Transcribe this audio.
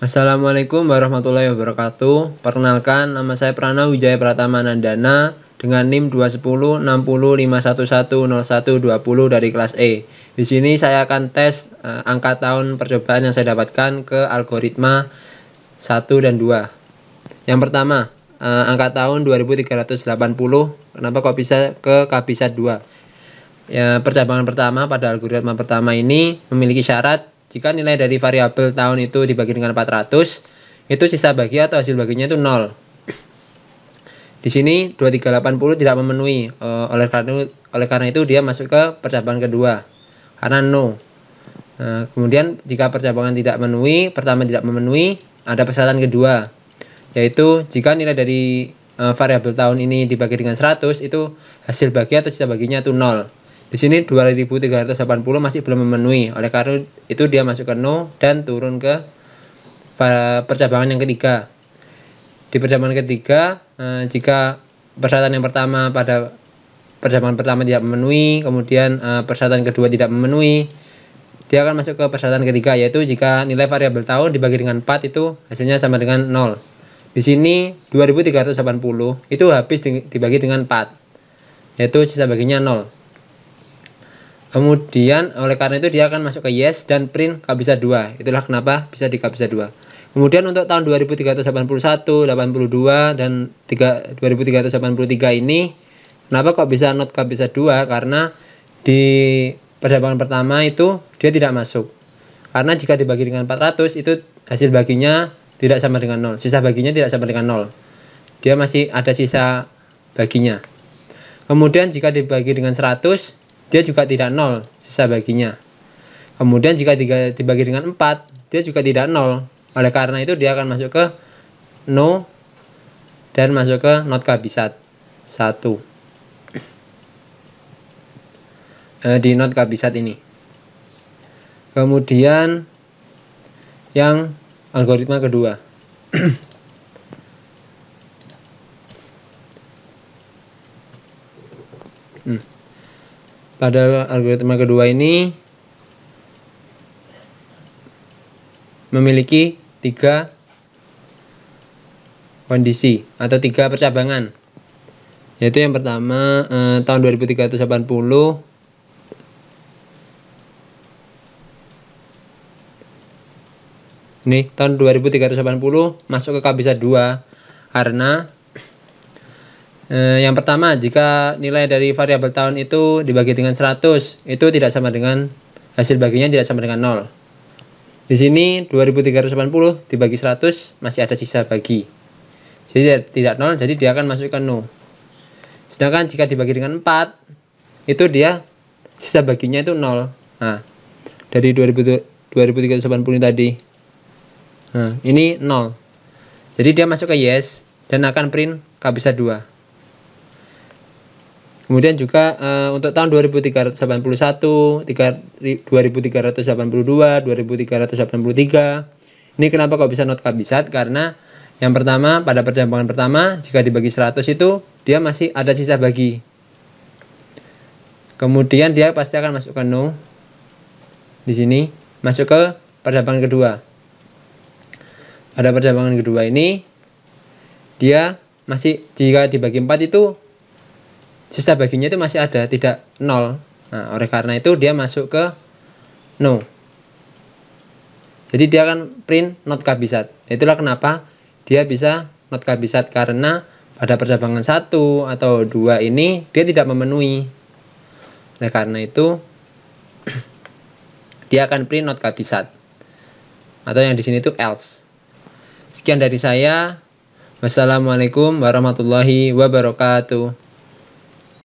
Assalamualaikum warahmatullahi wabarakatuh. Perkenalkan, nama saya Prana Wijaya Pratama Nandana dengan NIM 2106051110120 dari kelas E. Di sini saya akan tes angka tahun percobaan yang saya dapatkan ke algoritma 1 dan 2. Yang pertama, angka tahun 2380. Kenapa kok bisa ke kabisat 2? Ya, percabangan pertama pada algoritma pertama ini memiliki syarat jika nilai dari variabel tahun itu dibagi dengan 400, itu sisa bagi atau hasil baginya itu 0. Di sini 2380 tidak memenuhi, oleh karena itu dia masuk ke percabangan kedua karena no. Kemudian jika percabangan tidak memenuhi, pertama tidak memenuhi, ada persyaratan kedua, yaitu jika nilai dari variabel tahun ini dibagi dengan 100, itu hasil bagi atau sisa baginya itu 0. Di sini 2380 masih belum memenuhi, oleh karena itu dia masuk ke no dan turun ke percabangan yang ketiga. Di percabangan ketiga, jika persyaratan yang pertama pada percabangan pertama tidak memenuhi, kemudian persyaratan kedua tidak memenuhi, dia akan masuk ke persyaratan ketiga, yaitu jika nilai variabel tahun dibagi dengan 4 itu hasilnya sama dengan 0. Di sini 2380 itu habis dibagi dengan 4, yaitu sisa baginya 0. Kemudian oleh karena itu dia akan masuk ke yes dan print kabisat 2. Itulah kenapa bisa di kabisat 2. Kemudian untuk tahun 2381, 82 dan 2383 ini kenapa kok bisa not kabisat 2? Karena di percabangan pertama itu dia tidak masuk. Karena jika dibagi dengan 400 itu hasil baginya tidak sama dengan 0. Sisa baginya tidak sama dengan 0. Dia masih ada sisa baginya. Kemudian jika dibagi dengan 100, dia juga tidak 0 sisa baginya. Kemudian jika dibagi dengan 4, dia juga tidak 0. Oleh karena itu dia akan masuk ke no dan masuk ke not kabisat 1. Di not kabisat ini. Kemudian yang algoritma kedua. Pada algoritma kedua ini memiliki 3 kondisi atau 3 percabangan, yaitu yang pertama tahun 2380 ini tahun 2380 masuk ke kabisat 2 karena yang pertama, jika nilai dari variabel tahun itu dibagi dengan 100, itu tidak sama dengan hasil baginya tidak sama dengan 0. Di sini 2380 dibagi 100 masih ada sisa bagi. Jadi tidak 0, jadi dia akan masuk ke no. Sedangkan jika dibagi dengan 4, itu dia sisa baginya itu 0. Nah, dari 2380 tadi. Nah, ini 0. Jadi dia masuk ke yes dan akan print kabisat 2. Kemudian juga untuk tahun 2381, 2382, 2383, ini kenapa kok bisa not kabisat? Karena yang pertama, pada percabangan pertama jika dibagi 100 itu dia masih ada sisa bagi. Kemudian dia pasti akan masuk ke no. Di sini masuk ke percabangan kedua. Pada percabangan kedua ini dia masih jika dibagi 4 itu sisa baginya itu masih ada, tidak 0. Nah, oleh karena itu dia masuk ke no. Jadi dia akan print not kabisat. Itulah kenapa dia bisa not kabisat, karena pada percabangan 1 atau 2 ini dia tidak memenuhi. Oleh karena itu dia akan print not kabisat. Atau yang di sini itu else. Sekian dari saya. Wassalamualaikum warahmatullahi wabarakatuh.